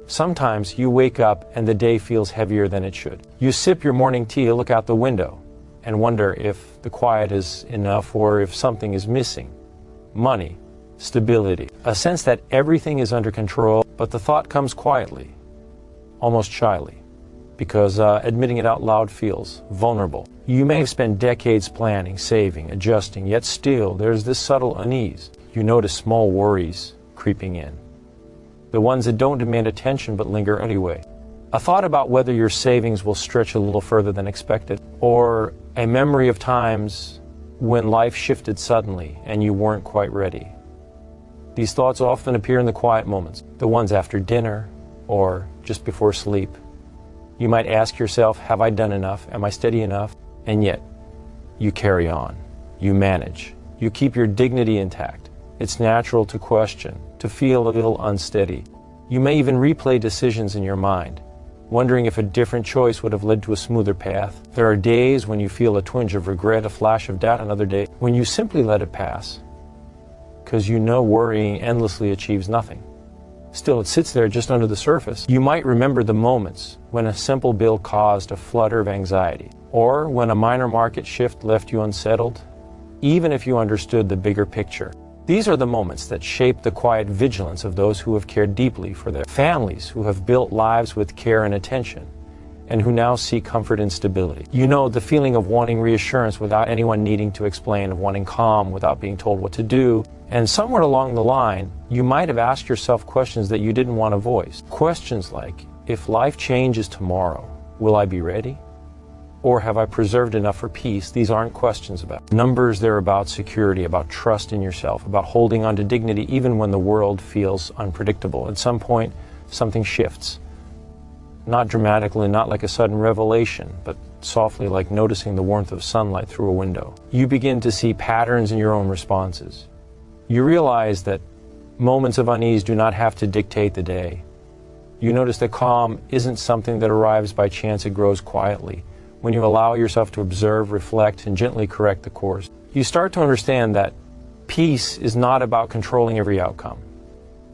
Sometimes you wake up and the day feels heavier than it should. You sip your morning tea, look out the window, and wonder if the quiet is enough or if something is missing. Money, stability, a sense that everything is under control, but the thought comes quietly, almost shyly, because admitting it out loud feels vulnerable. You may have spent decades planning, saving, adjusting, yet still there's this subtle unease. You notice small worries creeping in, the ones that don't demand attention but linger anyway. A thought about whether your savings will stretch a little further than expected, or a memory of times when life shifted suddenly and you weren't quite ready. These thoughts often appear in the quiet moments, the ones after dinner or just before sleep. You might ask yourself, have I done enough? Am I steady enough? And yet, you carry on. You manage. You keep your dignity intact. It's natural to question, to feel a little unsteady. You may even replay decisions in your mind, wondering if a different choice would have led to a smoother path. There are days when you feel a twinge of regret, a flash of doubt, another day when you simply let it pass, because you know worrying endlessly achieves nothing. Still, it sits there just under the surface. You might remember the moments when a simple bill caused a flutter of anxiety, or when a minor market shift left you unsettled, even if you understood the bigger picture. These are the moments that shape the quiet vigilance of those who have cared deeply for their families, who have built lives with care and attention, and who now seek comfort and stability. You know, the feeling of wanting reassurance without anyone needing to explain, of wanting calm without being told what to do. And somewhere along the line, you might have asked yourself questions that you didn't want to voice. Questions like, if life changes tomorrow, will I be ready? Or have I preserved enough for peace? These aren't questions about numbers, they're about security, about trust in yourself, about holding on to dignity even when the world feels unpredictable. At some point, something shifts. Not dramatically, not like a sudden revelation, but softly, like noticing the warmth of sunlight through a window. You begin to see patterns in your own responses. You realize that moments of unease do not have to dictate the day. You notice that calm isn't something that arrives by chance, it grows quietly. When you allow yourself to observe, reflect, and gently correct the course, you start to understand that peace is not about controlling every outcome.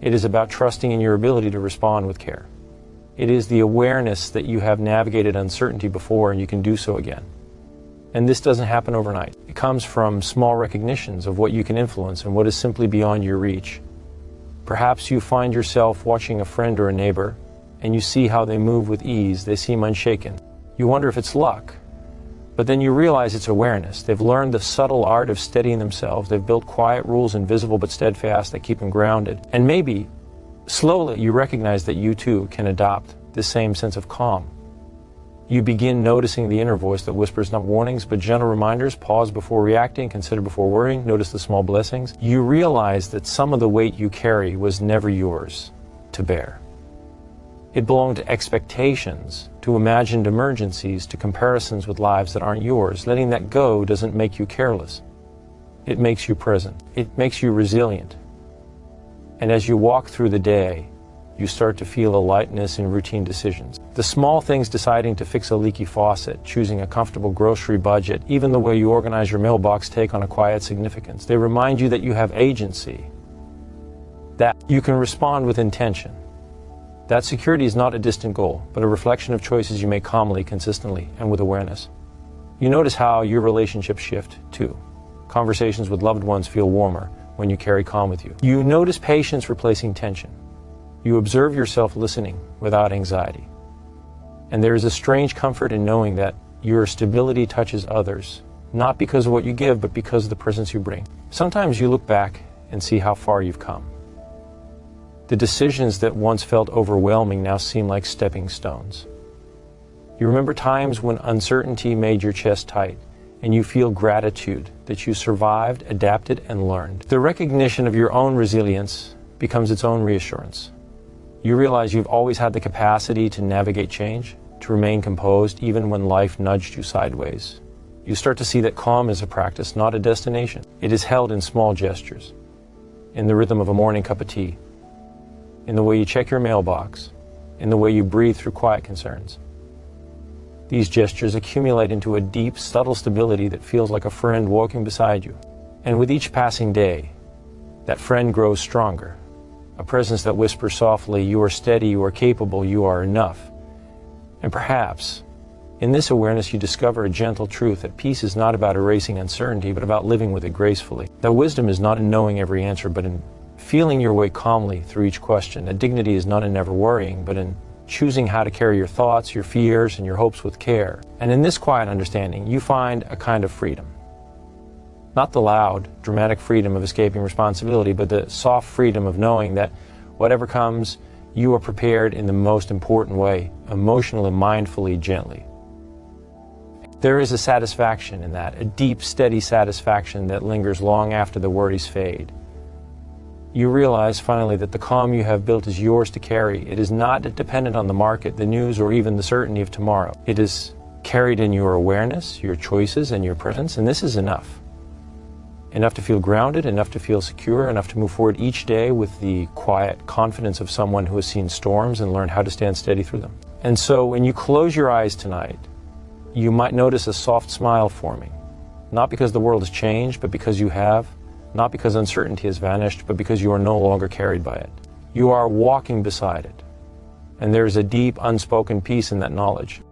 It is about trusting in your ability to respond with care. It is the awareness that you have navigated uncertainty before and you can do so again. And this doesn't happen overnight. It comes from small recognitions of what you can influence and what is simply beyond your reach. Perhaps you find yourself watching a friend or a neighbor, and you see how they move with ease, they seem unshaken. You wonder if it's luck, but then you realize it's awareness. They've learned the subtle art of steadying themselves. They've built quiet rules, invisible but steadfast, that keep them grounded. And maybe, slowly, you recognize that you too can adopt this same sense of calm. You begin noticing the inner voice that whispers not warnings, but gentle reminders. Pause before reacting, consider before worrying, notice the small blessings. You realize that some of the weight you carry was never yours to bear. It belonged to expectations, to imagined emergencies, to comparisons with lives that aren't yours. Letting that go doesn't make you careless. It makes you present. It makes you resilient. And as you walk through the day, you start to feel a lightness in routine decisions. The small things, deciding to fix a leaky faucet, choosing a comfortable grocery budget, even the way you organize your mailbox, take on a quiet significance. They remind you that you have agency, that you can respond with intention. That security is not a distant goal, but a reflection of choices you make calmly, consistently, and with awareness. You notice how your relationships shift, too. Conversations with loved ones feel warmer when you carry calm with you. You notice patience replacing tension. You observe yourself listening without anxiety. And there is a strange comfort in knowing that your stability touches others, not because of what you give, but because of the presence you bring. Sometimes you look back and see how far you've come. The decisions that once felt overwhelming now seem like stepping stones. You remember times when uncertainty made your chest tight, and you feel gratitude that you survived, adapted, and learned. The recognition of your own resilience becomes its own reassurance. You realize you've always had the capacity to navigate change, to remain composed even when life nudged you sideways. You start to see that calm is a practice, not a destination. It is held in small gestures, in the rhythm of a morning cup of tea, in the way you check your mailbox, in the way you breathe through quiet concerns. These gestures accumulate into a deep, subtle stability that feels like a friend walking beside you. And with each passing day, that friend grows stronger, a presence that whispers softly, "You are steady, you are capable, you are enough." And perhaps, in this awareness, you discover a gentle truth that peace is not about erasing uncertainty, but about living with it gracefully. That wisdom is not in knowing every answer, but in feeling your way calmly through each question. That dignity is not in never worrying, but in choosing how to carry your thoughts, your fears, and your hopes with care. And in this quiet understanding, you find a kind of freedom. Not the loud, dramatic freedom of escaping responsibility, but the soft freedom of knowing that whatever comes, you are prepared in the most important way, emotionally, mindfully, gently. There is a satisfaction in that, a deep, steady satisfaction that lingers long after the worries fade. You realize finally that the calm you have built is yours to carry. It is not dependent on the market, the news, or even the certainty of tomorrow. It is carried in your awareness, your choices, and your presence, and this is enough. Enough to feel grounded, enough to feel secure, enough to move forward each day with the quiet confidence of someone who has seen storms and learned how to stand steady through them. And so when you close your eyes tonight, you might notice a soft smile forming, not because the world has changed, but because you have, not because uncertainty has vanished, but because you are no longer carried by it. You are walking beside it, and there is a deep, unspoken peace in that knowledge.